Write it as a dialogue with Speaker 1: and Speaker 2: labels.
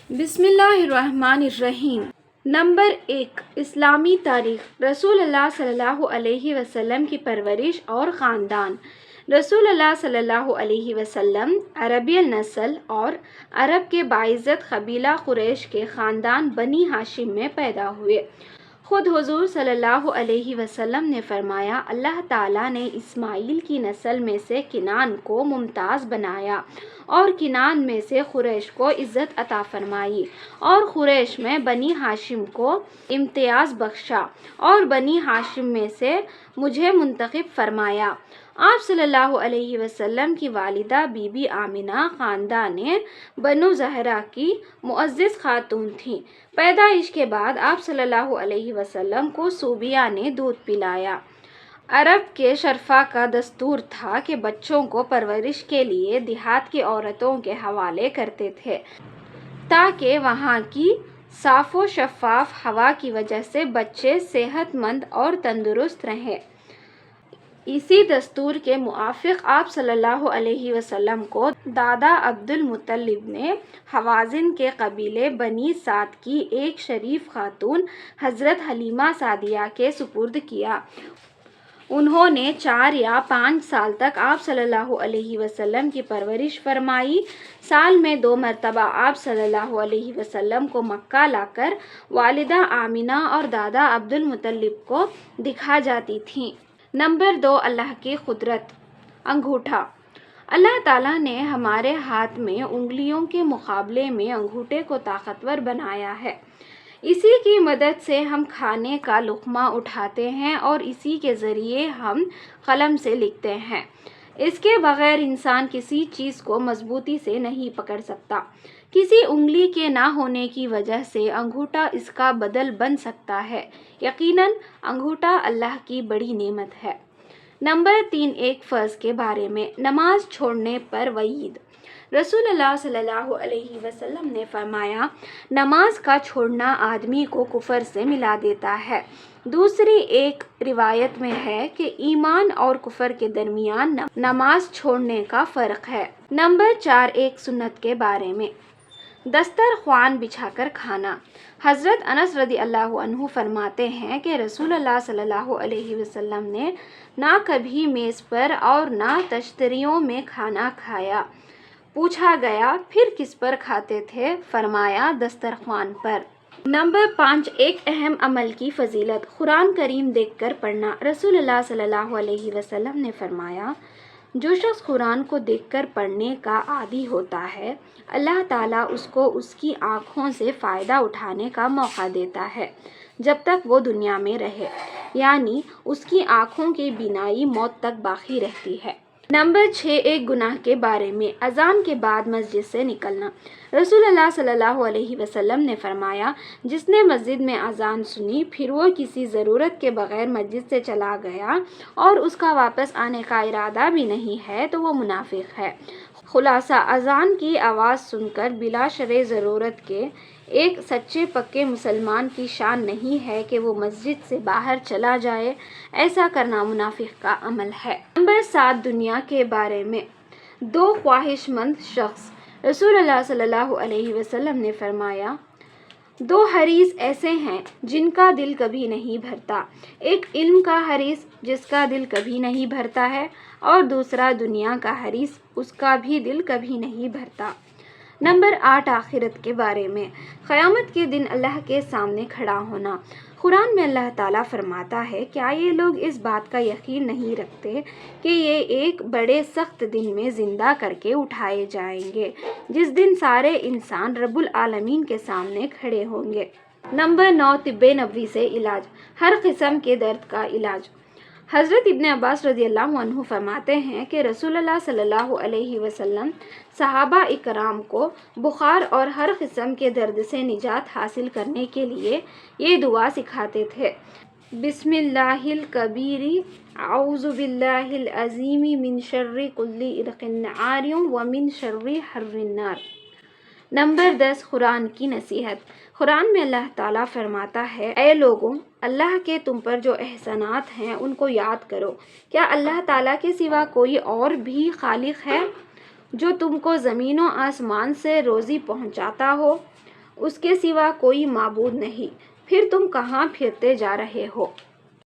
Speaker 1: بسم اللہ الرحمن الرحیم۔ نمبر 1، اسلامی تاریخ۔ رسول اللہ صلی اللہ علیہ وسلم کی پرورش اور خاندان۔ رسول اللہ صلی اللہ علیہ وسلم عربی النسل اور عرب کے باعزت قبیلہ قریش کے خاندان بنی ہاشم میں پیدا ہوئے۔ خود حضور صلی اللہ علیہ وسلم نے فرمایا، اللہ تعالیٰ نے اسماعیل کی نسل میں سے کنان کو ممتاز بنایا اور کنان میں سے قریش کو عزت عطا فرمائی، اور قریش میں بنی ہاشم کو امتیاز بخشا، اور بنی ہاشم میں سے مجھے منتخب فرمایا۔ آپ صلی اللہ علیہ وسلم کی والدہ بی بی آمنہ خاندان بنو زہرہ کی معزز خاتون تھیں۔ پیدائش کے بعد آپ صلی اللہ علیہ وسلم کو صوبیہ نے دودھ پلایا۔ عرب کے شرفا کا دستور تھا کہ بچوں کو پرورش کے لیے دیہات کی عورتوں کے حوالے کرتے تھے تاکہ وہاں کی صاف و شفاف ہوا کی وجہ سے بچے صحت مند اور تندرست رہیں۔ اسی دستور کے موافق آپ صلی اللہ علیہ وسلم کو دادا عبد المطلب نے ہوازن کے قبیلے بنی سعد کی ایک شریف خاتون حضرت حلیمہ سعدیہ کے سپرد کیا۔ انہوں نے 4 یا 5 سال تک آپ صلی اللہ علیہ وسلم کی پرورش فرمائی۔ سال میں 2 مرتبہ آپ صلی اللہ علیہ وسلم کو مکہ لا کر والدہ آمنہ اور دادا عبد المطلب کو دکھا جاتی تھیں۔ نمبر 2، اللہ کی قدرت۔ انگوٹھا۔ اللہ تعالیٰ نے ہمارے ہاتھ میں انگلیوں کے مقابلے میں انگوٹھے کو طاقتور بنایا ہے۔ اسی کی مدد سے ہم کھانے کا لقمہ اٹھاتے ہیں اور اسی کے ذریعے ہم قلم سے لکھتے ہیں۔ اس کے بغیر انسان کسی چیز کو مضبوطی سے نہیں پکڑ سکتا۔ کسی انگلی کے نہ ہونے کی وجہ سے انگوٹھا اس کا بدل بن سکتا ہے۔ یقیناً انگوٹھا اللہ کی بڑی نعمت ہے۔ نمبر 3، ایک فرض کے بارے میں۔ نماز چھوڑنے پر وعید۔ رسول اللہ صلی اللہ علیہ وسلم نے فرمایا، نماز کا چھوڑنا آدمی کو کفر سے ملا دیتا ہے۔ دوسری ایک روایت میں ہے کہ ایمان اور کفر کے درمیان نماز چھوڑنے کا فرق ہے۔ نمبر 4، ایک سنت کے بارے میں۔ دسترخوان بچھا کر کھانا۔ حضرت انس رضی اللہ عنہ فرماتے ہیں کہ رسول اللہ صلی اللہ علیہ وسلم نے نہ کبھی میز پر اور نہ تشتریوں میں کھانا کھایا۔ پوچھا گیا، پھر کس پر کھاتے تھے؟ فرمایا، دسترخوان پر۔ نمبر 5، ایک اہم عمل کی فضیلت۔ قرآن کریم دیکھ کر پڑھنا۔ رسول اللہ صلی اللہ علیہ وسلم نے فرمایا، جو شخص قرآن کو دیکھ کر پڑھنے کا عادی ہوتا ہے، اللہ تعالیٰ اس کو اس کی آنکھوں سے فائدہ اٹھانے کا موقع دیتا ہے جب تک وہ دنیا میں رہے، یعنی اس کی آنکھوں کی بینائی موت تک باقی رہتی ہے۔ نمبر 6، ایک گناہ کے بارے میں۔ اذان کے بعد مسجد سے نکلنا۔ رسول اللہ صلی اللہ علیہ وسلم نے فرمایا، جس نے مسجد میں اذان سنی پھر وہ کسی ضرورت کے بغیر مسجد سے چلا گیا اور اس کا واپس آنے کا ارادہ بھی نہیں ہے تو وہ منافق ہے۔ خلاصہ، اذان کی آواز سن کر بلا شرع ضرورت کے ایک سچے پکے مسلمان کی شان نہیں ہے کہ وہ مسجد سے باہر چلا جائے۔ ایسا کرنا منافق کا عمل ہے۔ نمبر 7، دنیا کے بارے میں۔ 2 خواہش مند شخص۔ رسول اللہ صلی اللہ علیہ وسلم نے فرمایا، 2 حریص ایسے ہیں جن کا دل کبھی نہیں بھرتا، ایک علم کا حریص جس کا دل کبھی نہیں بھرتا ہے، اور دوسرا دنیا کا حریص اس کا بھی دل کبھی نہیں بھرتا۔ نمبر 8، آخرت کے بارے میں۔ قیامت کے دن اللہ کے سامنے کھڑا ہونا۔ قرآن میں اللہ تعالیٰ فرماتا ہے، کیا یہ لوگ اس بات کا یقین نہیں رکھتے کہ یہ ایک بڑے سخت دن میں زندہ کر کے اٹھائے جائیں گے، جس دن سارے انسان رب العالمین کے سامنے کھڑے ہوں گے۔ نمبر 9، طب نبوی سے علاج۔ ہر قسم کے درد کا علاج۔ حضرت ابن عباس رضی اللہ عنہ فرماتے ہیں کہ رسول اللہ صلی اللہ علیہ وسلم صحابہ اکرام کو بخار اور ہر قسم کے درد سے نجات حاصل کرنے کے لیے یہ دعا سکھاتے تھے، بسم اللہ الکبیر اعوذ باللہ العظیم من شر کل عرق عار ومن شر حر النار۔ نمبر 10، قرآن کی نصیحت۔ قرآن میں اللہ تعالیٰ فرماتا ہے، اے لوگوں، اللہ کے تم پر جو احسانات ہیں ان کو یاد کرو۔ کیا اللہ تعالیٰ کے سوا کوئی اور بھی خالق ہے جو تم کو زمین و آسمان سے روزی پہنچاتا ہو، اس کے سوا کوئی معبود نہیں، پھر تم کہاں پھرتے جا رہے ہو؟